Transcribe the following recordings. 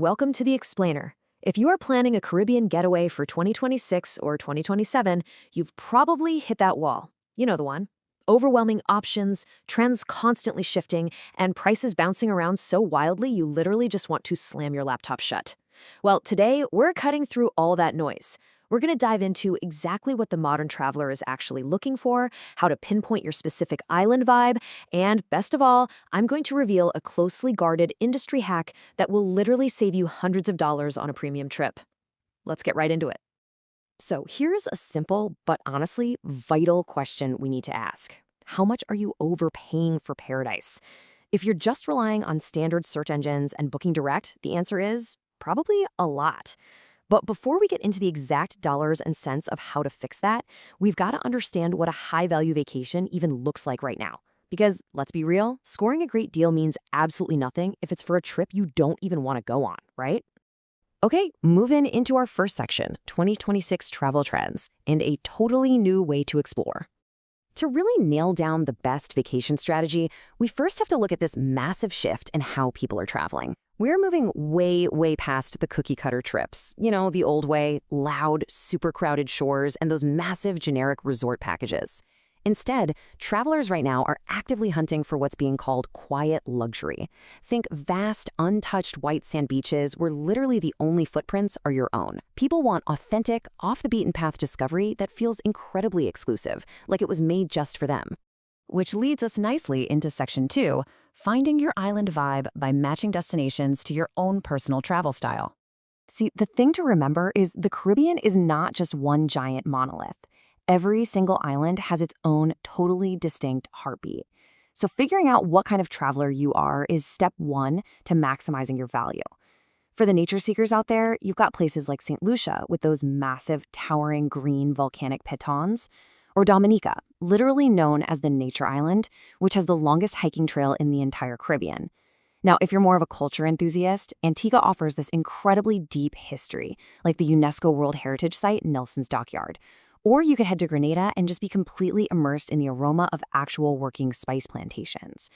welcome to The Explainer. If you are planning a Caribbean getaway for 2026 or 2027, you've probably hit that wall. You know the one. Overwhelming options, trends constantly shifting, and prices bouncing around so wildly you literally just want to slam your laptop shut. Well, today we're cutting through all that noise. We're going to dive into exactly what the modern traveler is actually looking for, how to pinpoint your specific island vibe, and best of all, I'm going to reveal a closely guarded industry hack that will literally save you hundreds of dollars on a premium trip. Let's get right into it. So here's a simple but honestly vital question we need to ask. How much are you overpaying for paradise? If you're just relying on standard search engines and booking direct, the answer is probably a lot. But before we get into the exact dollars and cents of how to fix that, we've got to understand what a high-value vacation even looks like right now. Because, let's be real, scoring a great deal means absolutely nothing if it's for a trip you don't even want to go on, right? Okay, moving into our first section, 2026 travel trends, and a totally new way to explore. To really nail down the best vacation strategy, we first have to look at this massive shift in how people are traveling. We're moving way past the cookie-cutter trips. You know, the old way, loud, super crowded shores, and those massive generic resort packages. Instead, travelers right now are actively hunting for what's being called quiet luxury. Think vast, untouched white sand beaches where literally the only footprints are your own. People want authentic, off-the-beaten-path discovery that feels incredibly exclusive, like it was made just for them. Which leads us nicely into Section 2, finding your island vibe by matching destinations to your own personal travel style. See, the thing to remember is the Caribbean is not just one giant monolith. Every single island has its own totally distinct heartbeat. So figuring out what kind of traveler you are is step one to maximizing your value. For the nature seekers out there, you've got places like St. Lucia with those massive, towering green volcanic pitons, or Dominica, literally known as the Nature Island, which has the longest hiking trail in the entire Caribbean. Now, if you're more of a culture enthusiast, Antigua offers this incredibly deep history, like the UNESCO World Heritage Site, Nelson's Dockyard. Or you could head to Grenada and just be completely immersed in the aroma of actual working spice plantations.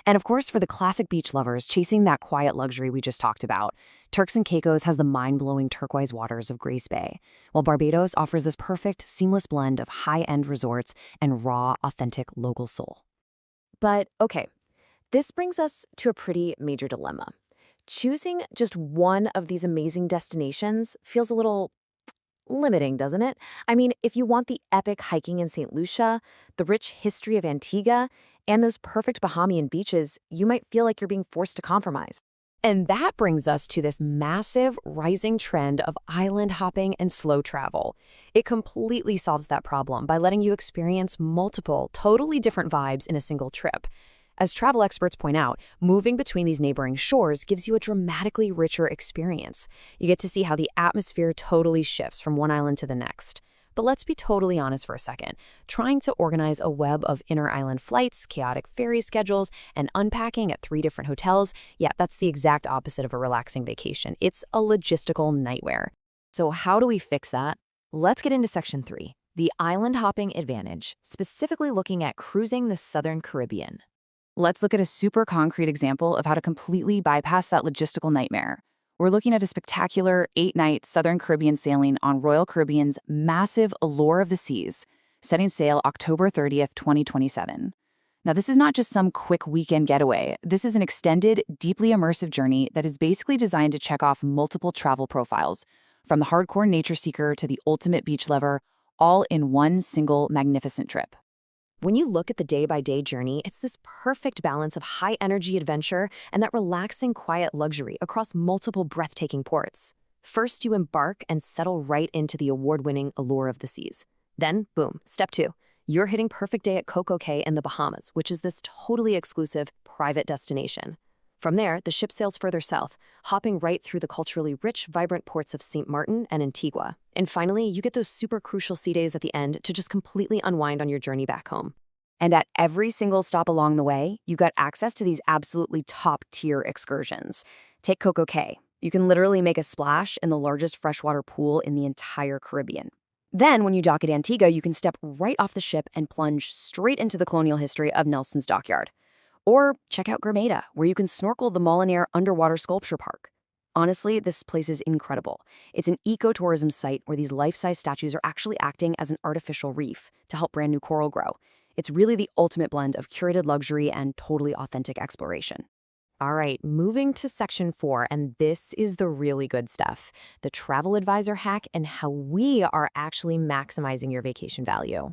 And of course, for the classic beach lovers chasing that quiet luxury we just talked about, Turks and Caicos has the mind-blowing turquoise waters of Grace Bay, while Barbados offers this perfect, seamless blend of high-end resorts and raw, authentic local soul. But okay, this brings us to a pretty major dilemma. Choosing just one of these amazing destinations feels a little limiting, doesn't it? I mean, if you want the epic hiking in St. Lucia, the rich history of Antigua, and those perfect Bahamian beaches, you might feel like you're being forced to compromise. And that brings us to this massive rising trend of island hopping and slow travel. It completely solves that problem by letting you experience multiple, totally different vibes in a single trip. As travel experts point out, moving between these neighboring shores gives you a dramatically richer experience. You get to see how the atmosphere totally shifts from one island to the next. But let's be totally honest for a second. Trying to organize a web of inter-island flights, chaotic ferry schedules, and unpacking at 3 different hotels, yeah, that's the exact opposite of a relaxing vacation. It's a logistical nightmare. So how do we fix that? Let's get into Section 3, the island hopping advantage, specifically looking at cruising the Southern Caribbean. Let's look at a super concrete example of how to completely bypass that logistical nightmare. We're looking at a spectacular 8-night Southern Caribbean sailing on Royal Caribbean's massive Allure of the Seas, setting sail October 30th, 2027. Now, this is not just some quick weekend getaway. This is an extended, deeply immersive journey that is basically designed to check off multiple travel profiles, from the hardcore nature seeker to the ultimate beach lover, all in one single magnificent trip. When you look at the day-by-day journey, it's this perfect balance of high-energy adventure and that relaxing, quiet luxury across multiple breathtaking ports. First, you embark and settle right into the award-winning Allure of the Seas. Then, boom, step 2. You're hitting perfect day at Coco Cay in the Bahamas, which is this totally exclusive, private destination. From there, the ship sails further south, hopping right through the culturally rich, vibrant ports of St. Martin and Antigua. And finally, you get those super crucial sea days at the end to just completely unwind on your journey back home. And at every single stop along the way, you got access to these absolutely top-tier excursions. Take Coco Cay. You can literally make a splash in the largest freshwater pool in the entire Caribbean. Then, when you dock at Antigua, you can step right off the ship and plunge straight into the colonial history of Nelson's Dockyard. Or check out Grenada, where you can snorkel the Molinaire Underwater Sculpture Park. Honestly, this place is incredible. It's an ecotourism site where these life-size statues are actually acting as an artificial reef to help brand new coral grow. It's really the ultimate blend of curated luxury and totally authentic exploration. All right, moving to section 4, and this is the really good stuff, the travel advisor hack and how we are actually maximizing your vacation value.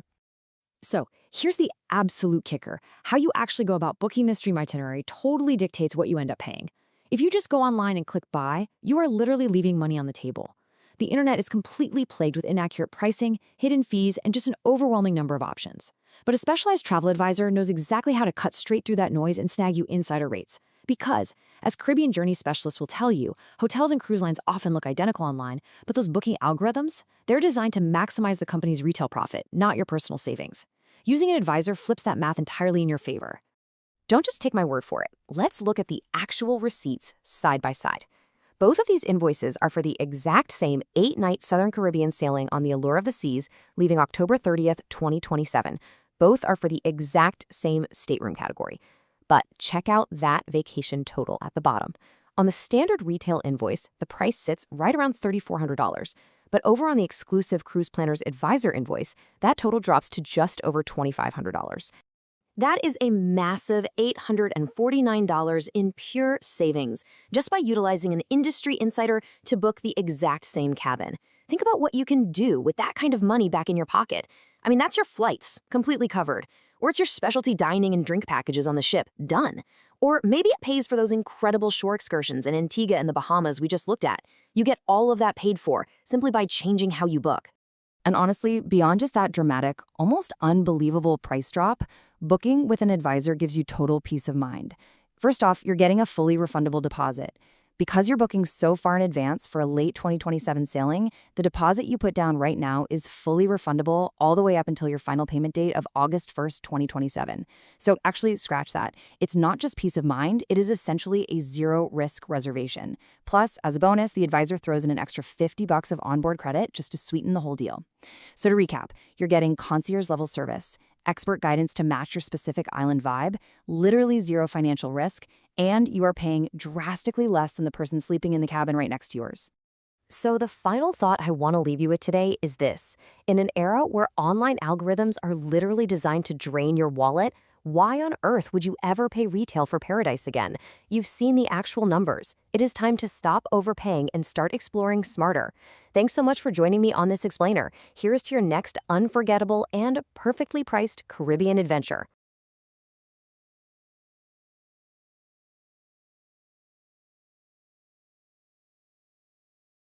So here's the absolute kicker. How you actually go about booking this dream itinerary totally dictates what you end up paying. If you just go online and click buy, you are literally leaving money on the table. The internet is completely plagued with inaccurate pricing, hidden fees, and just an overwhelming number of options. But a specialized travel advisor knows exactly how to cut straight through that noise and snag you insider rates. Because, as Caribbean Journey specialists will tell you, hotels and cruise lines often look identical online, but those booking algorithms, they're designed to maximize the company's retail profit, not your personal savings. Using an advisor flips that math entirely in your favor. Don't just take my word for it. Let's look at the actual receipts side by side. Both of these invoices are for the exact same 8-night Southern Caribbean sailing on the Allure of the Seas, leaving October 30th, 2027. Both are for the exact same stateroom category. But check out that vacation total at the bottom. On the standard retail invoice, the price sits right around $3,400. But over on the exclusive Cruise Planner's Advisor invoice, that total drops to just over $2,500. That is a massive $849 in pure savings, just by utilizing an industry insider to book the exact same cabin. Think about what you can do with that kind of money back in your pocket. I mean, that's your flights, completely covered. Or it's your specialty dining and drink packages on the ship, done. Or maybe it pays for those incredible shore excursions in Antigua and the Bahamas we just looked at. You get all of that paid for simply by changing how you book. And honestly, beyond just that dramatic, almost unbelievable price drop, booking with an advisor gives you total peace of mind. First off, you're getting a fully refundable deposit. Because you're booking so far in advance for a late 2027 sailing, the deposit you put down right now is fully refundable all the way up until your final payment date of August 1st, 2027. So actually, scratch that. It's not just peace of mind, it is essentially a zero-risk reservation. Plus, as a bonus, the advisor throws in an extra $50 of onboard credit just to sweeten the whole deal. So to recap, you're getting concierge-level service, expert guidance to match your specific island vibe, literally zero financial risk, and you are paying drastically less than the person sleeping in the cabin right next to yours. So the final thought I want to leave you with today is this. In an era where online algorithms are literally designed to drain your wallet, why on earth would you ever pay retail for paradise again? You've seen the actual numbers. It is time to stop overpaying and start exploring smarter. Thanks so much for joining me on this explainer. Here's to your next unforgettable and perfectly priced Caribbean adventure.